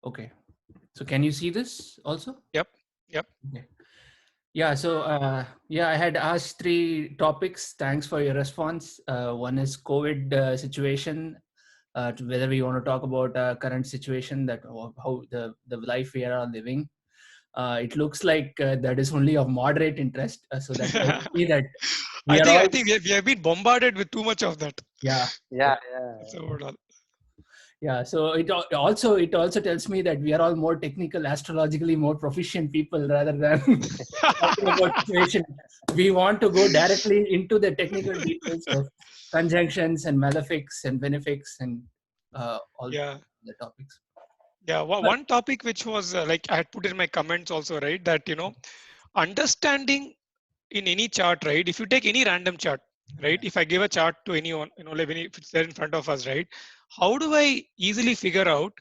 Okay. So can you see this also? Yep. Yep. Okay. Yeah. So yeah, I had asked three topics. Thanks for your response. One is COVID situation. To whether we want to talk about current situation, that how the life we are all living. It looks like that is only of moderate interest. So that tells me that we are I all, think we have been bombarded with too much of that. yeah. Yeah, yeah. So overall. Yeah, so it also tells me that we are all more technical, astrologically more proficient people rather than talking about situation. We want to go directly into the technical details of conjunctions and malefics and benefics and all Yeah. the topics. Yeah. But One topic which was like I had put in my comments also, right? That, understanding in any chart, right? If you take any random chart, right? If I give a chart to anyone, like if it's there in front of us, right? How do I easily figure out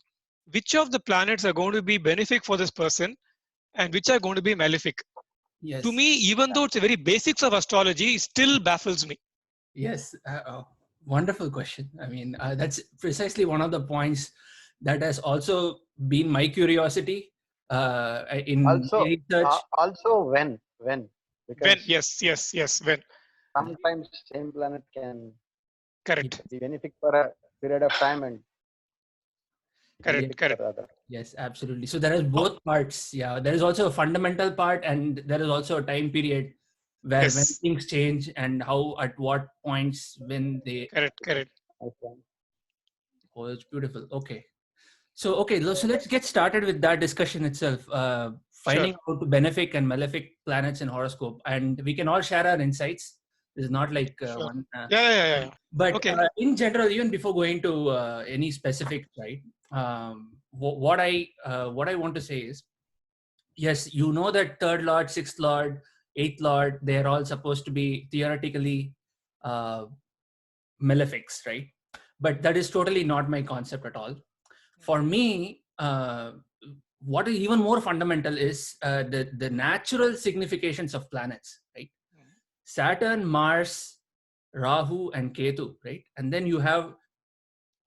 which of the planets are going to be benefic for this person and which are going to be malefic? To yes, me, even though it's a very basics of astrology, it still baffles me. yes, wonderful question. I mean, that's precisely one of the points that has also been my curiosity in Also, research. also when, When, because yes, when. sometimes same planet can Correct, be benefic for a period of time and Yes, correct, malefic correct. for other. yes, absolutely. So there is Oh, both parts. Yeah, there is also a fundamental part, and there is also a time period where when yes, things change and how at what points when they. correct, correct. Okay. Oh, it's beautiful. Okay, so okay, so let's get started with that discussion itself. Sure. Finding out benefic and malefic planets in horoscope, and we can all share our insights. It's not like Sure. one. Yeah. But Okay. in general, even before going to any specifics, right? What I want to say is, yes, you know that third lord, sixth lord, eighth lord, they're all supposed to be theoretically uh, malefics, right? But that is totally not my concept at all. For me, what is even more fundamental is the natural significations of planets, right? Saturn, Mars, Rahu, and Ketu, right? And then you have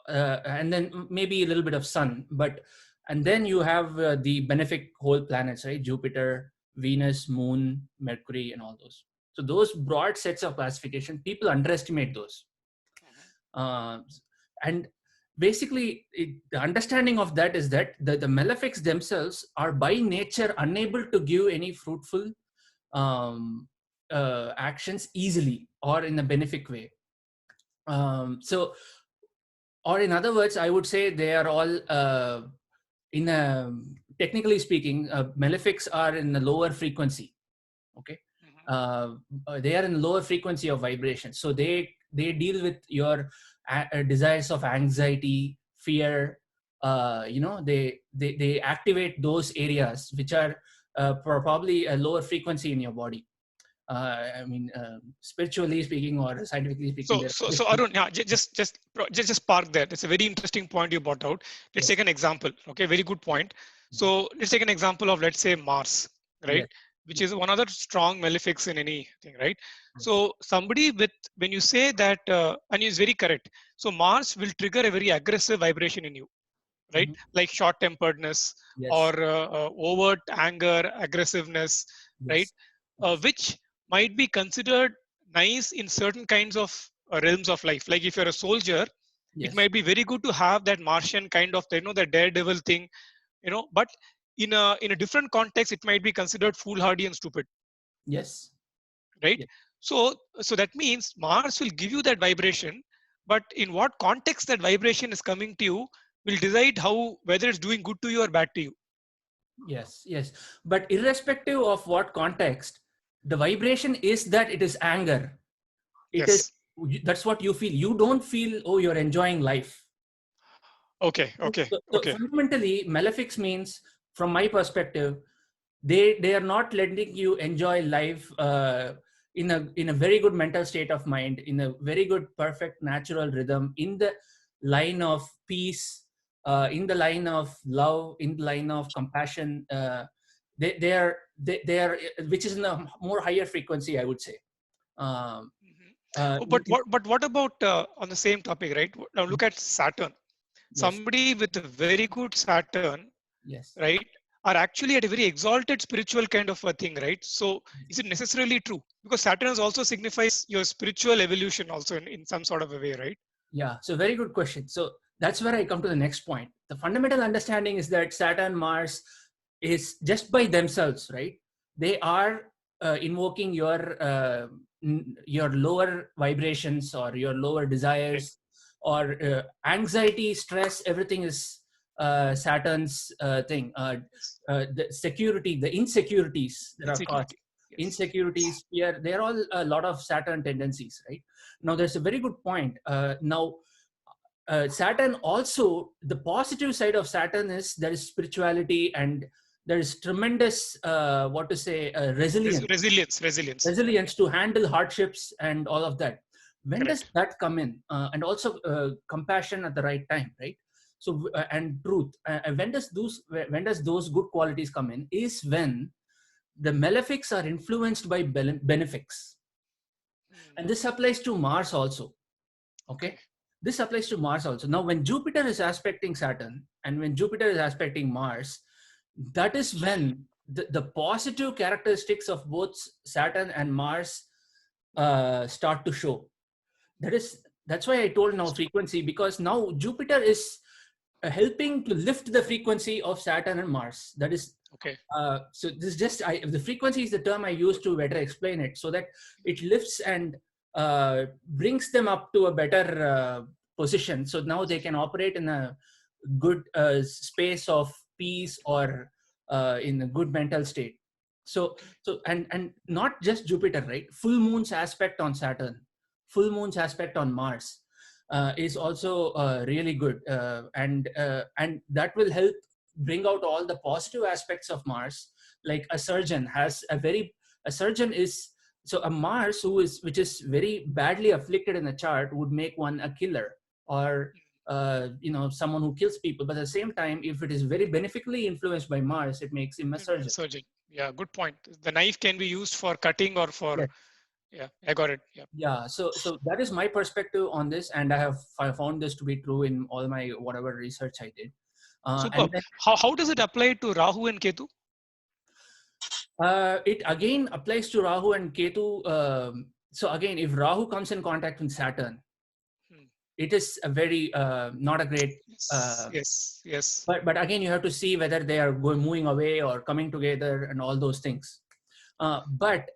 and then maybe a little bit of sun, but and then you have the benefic whole planets, right? Jupiter, Venus, Moon, Mercury, and all those. So those broad sets of classification, people underestimate those. uh, and basically the understanding of that is that the malefics themselves are by nature unable to give any fruitful um, actions easily or in a benefic way. So or in other words, I would say they are all in a, technically speaking, malefics are in the lower frequency. Okay, uh, they are in lower frequency of vibration, so they deal with your desires of anxiety, fear. They activate those areas which are probably a lower frequency in your body. Spiritually speaking or scientifically speaking, So Arun, yeah, just park there. That's a very interesting point you brought out. Let's yes, take an example. Okay, very good point. So let's take an example of, let's say, Mars, right? yes, Which is one other strong malefics in anything, right? yes, So somebody with, when you say that, and it's very correct. So Mars will trigger a very aggressive vibration in you, right? mhm, Like short-temperedness yes, or overt anger, aggressiveness, right? yes, yes, Which might be considered nice in certain kinds of realms of life. Like if you're a soldier, it yes, might be very good to have that Martian kind of, the daredevil thing, but in a different context, it might be considered foolhardy and stupid, yes, right? yes, So that means Mars will give you that vibration, but in what context that vibration is coming to you will decide how, whether it's doing good to you or bad to you. yes, yes. But irrespective of what context, the vibration is that it is anger. It is, Yes. that's what you feel. You don't feel, oh, you're enjoying life. Okay. So, Okay. so Okay. fundamentally, malefics means, from my perspective, they are not letting you enjoy life in a very good mental state of mind, in a very good perfect natural rhythm, in the line of peace, in the line of love, in the line of compassion. They are which is in a more higher frequency, I would say. um, Mhm. uh, Oh, but what about on the same topic, right? Now look at Saturn. yes, Somebody with a very good Saturn Yes. right, are actually at a very exalted spiritual kind of a thing, right? So is it necessarily true? Because Saturn also signifies your spiritual evolution also in some sort of a way, right? Yeah, so very good question. So that's where I come to the next point. The fundamental understanding is that Saturn, Mars is just by themselves, right? They are invoking your lower vibrations or your lower desires or anxiety, stress. Everything is Saturn's thing. Yes. The security, the insecurities that are caused, Insecurity. Yes. insecurities, fear. They're all a lot of Saturn tendencies, right? Now, there's a very good point. Saturn also, the positive side of Saturn is there is spirituality and there is tremendous, resilience to handle hardships and all of that. When Correct. does that come in? And also compassion at the right time, right? So and truth. When does those good qualities come in? Is when the malefics are influenced by benefics. And this applies to Mars also. Okay. This applies to Mars also. Now, when Jupiter is aspecting Saturn and when Jupiter is aspecting Mars, that is when the positive characteristics of both Saturn and Mars start to show. That's why I told now frequency, because now Jupiter is helping to lift the frequency of Saturn and Mars. That is Okay. so this just the frequency is the term I use to better explain it, so that it lifts and brings them up to a better position. So now they can operate in a good space of peace or in a good mental state. So and not just Jupiter, right? Full moon's aspect on Saturn, full moon's aspect on Mars is also really good, and that will help bring out all the positive aspects of Mars. Like a surgeon is, so a Mars which is very badly afflicted in the chart would make one a killer or someone who kills people. But at the same time, if it is very beneficially influenced by Mars, it makes him a surgeon. Yeah, good point. The knife can be used for cutting or for. Yes. Yeah, I got it. Yeah. So that is my perspective on this, and I found this to be true in all my whatever research I did. Superb. How does it apply to Rahu and Ketu? It again applies to Rahu and Ketu. So again, if Rahu comes in contact with Saturn, it is a very not a great. Yes. But again, you have to see whether they are moving away or coming together and all those things. But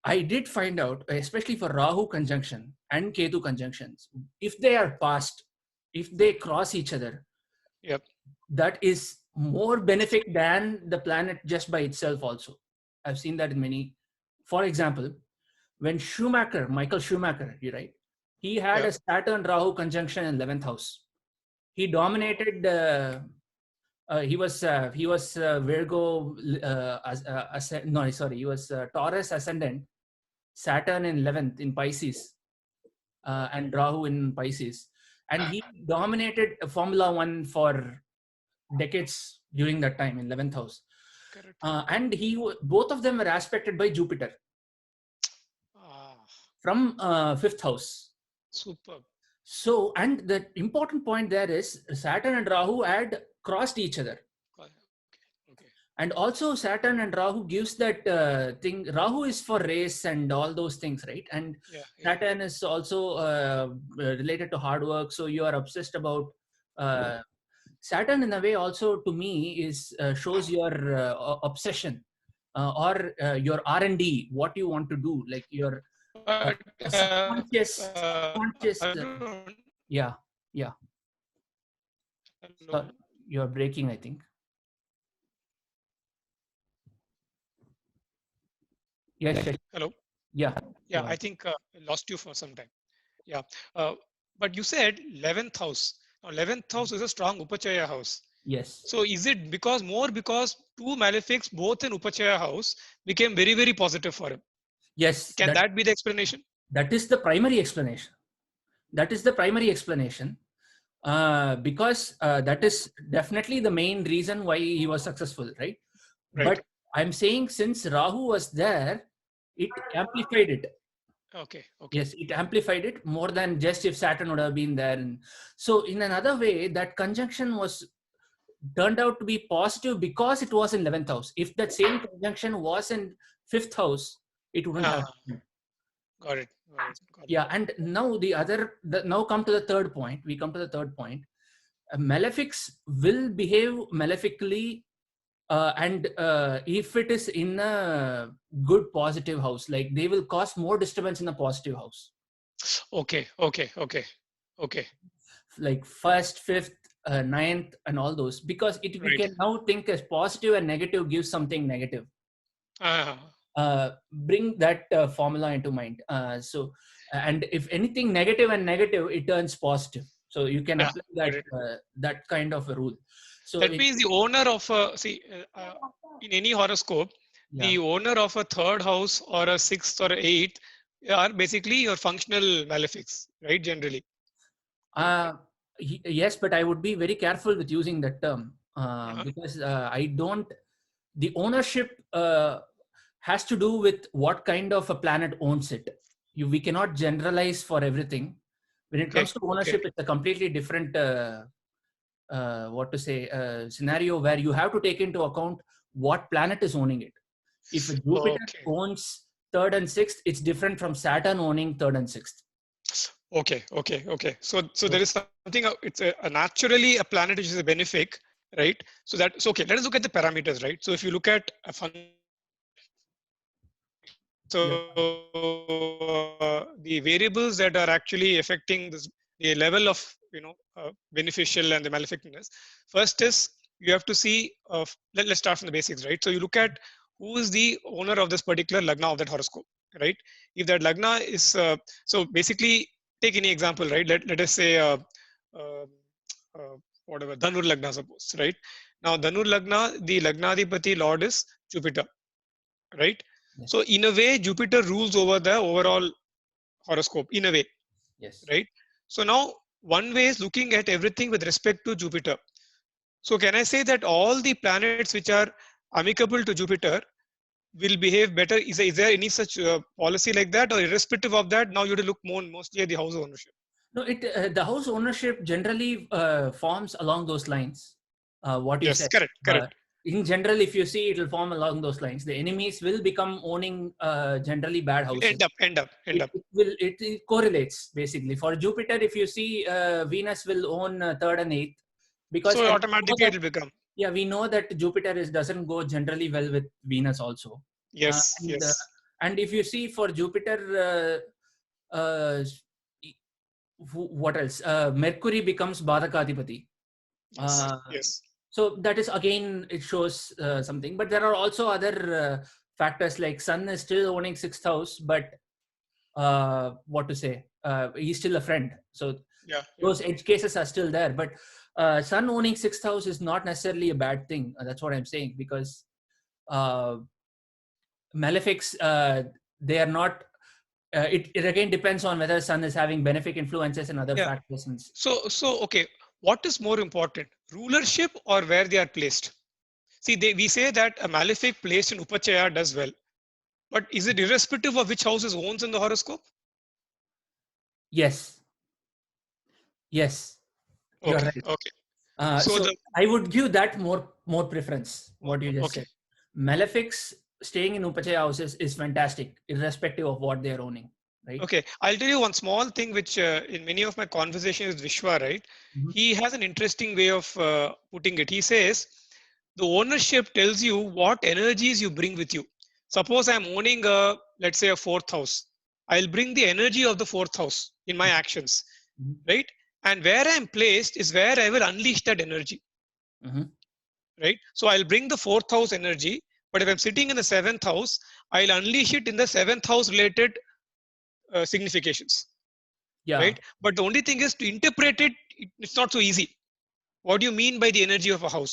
I did find out, especially for Rahu conjunction and Ketu conjunctions, if they are past, if they cross each other, yep, that is more benefic than the planet just by itself also. I've seen that in many. For example, when Michael Schumacher, right? He had a Saturn Rahu conjunction in 11th house. He dominated. He was Virgo. He was Taurus ascendant. Saturn in 11th in Pisces, and Rahu in Pisces, and he dominated Formula One for decades during that time in 11th house. And both of them were aspected by Jupiter from 5th house. Superb. So, and the important point there is Saturn and Rahu had crossed each other. Okay. And also Saturn and Rahu gives that thing. Rahu is for race and all those things, right? And Saturn is also related to hard work. So you are obsessed about Saturn in a way also, to me, shows your obsession or your R&D, what you want to do, like your subconscious. Yeah. So you're breaking, I think. Yes. Hello. Yeah. I think I lost you for some time. Yeah. But you said 11th house. Now, 11th house is a strong Upachaya house. Yes. So is it because two malefics, both in Upachaya house, became very, very positive for him? Yes. Can that be the explanation? That is the primary explanation. Because that is definitely the main reason why he was successful, right? But I'm saying since Rahu was there, it amplified it. Okay. Yes, it amplified it more than just if Saturn would have been there. And so in another way, that conjunction was turned out to be positive because it was in 11th house. If that same conjunction was in 5th house, it wouldn't have happened. Got it. Got it. Got it. Yeah, and now now come to the third point. We come to the third point. Malefics will behave malefically, and if it is in a good positive house, like they will cause more disturbance in a positive house. Okay. Okay. Okay. Okay. Like 1st, 5th, 9th, and all those, because we Right. can now think as positive and negative gives something negative. Uh, Bring that formula into mind. And if anything negative and negative, it turns positive. So you can Yeah, apply got that it. that kind of a rule. So That means the owner of in any horoscope, yeah. the owner of a third house or a sixth or eighth are basically your functional malefics, right? Generally. Yes, but I would be very careful with using that term Uh-huh. because I don't. The ownership has to do with what kind of a planet owns it. We cannot generalize for everything. When it comes to ownership, it's a completely different scenario where you have to take into account what planet is owning it. If Jupiter owns 3rd and 6th, it's different from Saturn owning 3rd and 6th. Okay. So there is something. It's a naturally a planet which is a benefic, right? So that's okay. Let us look at the parameters, right? So if you look at a the variables that are actually affecting this, the level of beneficial and the maleficness. First is you have to see. Let's start from the basics, right? So you look at who is the owner of this particular lagna of that horoscope, right? If that lagna is so basically take any example, right? Let us say whatever Dhanur lagna, suppose, right? Now Dhanur lagna, the lagnadipati lord is Jupiter, right? Yes. So in a way, Jupiter rules over the overall horoscope in a way, yes, right? So now one way is looking at everything with respect to Jupiter. So can I say that all the planets which are amicable to Jupiter will behave better? Is there any such policy like that, or irrespective of that, now you have to look mostly at the house ownership? No, the house ownership generally forms along those lines. What you said. Correct. In general, if you see, it will form along those lines. The enemies will become owning generally bad houses. End up. It correlates basically. For Jupiter, if you see, Venus will own 3rd and 8th, because so automatically it will become. Yeah, we know that Jupiter doesn't go generally well with Venus also. Yes. And if you see for Jupiter, what else? Mercury becomes Badakadipati. Yes. So that is, again, it shows something. But there are also other factors, like Sun is still owning 6th house, but he's still a friend. So those edge cases are still there. But Sun owning 6th house is not necessarily a bad thing. That's what I'm saying, because malefics, they are not. It again depends on whether Sun is having benefic influences and other factors. So okay, what is more important, rulership or where they are placed? See, we say that a malefic placed in Upachaya does well, but is it irrespective of which house is owns in the horoscope? Yes. Okay. You're right. Okay. So I would give that more preference. What you just said. Malefics staying in Upachaya houses is fantastic, irrespective of what they are owning. Right? Okay, I'll tell you one small thing which in many of my conversations with Vishwa, right? Mm-hmm. He has an interesting way of putting it. He says, the ownership tells you what energies you bring with you. Suppose I'm owning let's say a 4th house. I'll bring the energy of the 4th house in my actions, right? And where I'm placed is where I will unleash that energy, right? So I'll bring the 4th house energy, but if I'm sitting in the 7th house, I'll unleash it in the 7th house related significations, right? But the only thing is to interpret it, it's not so easy. What do you mean by the energy of a house?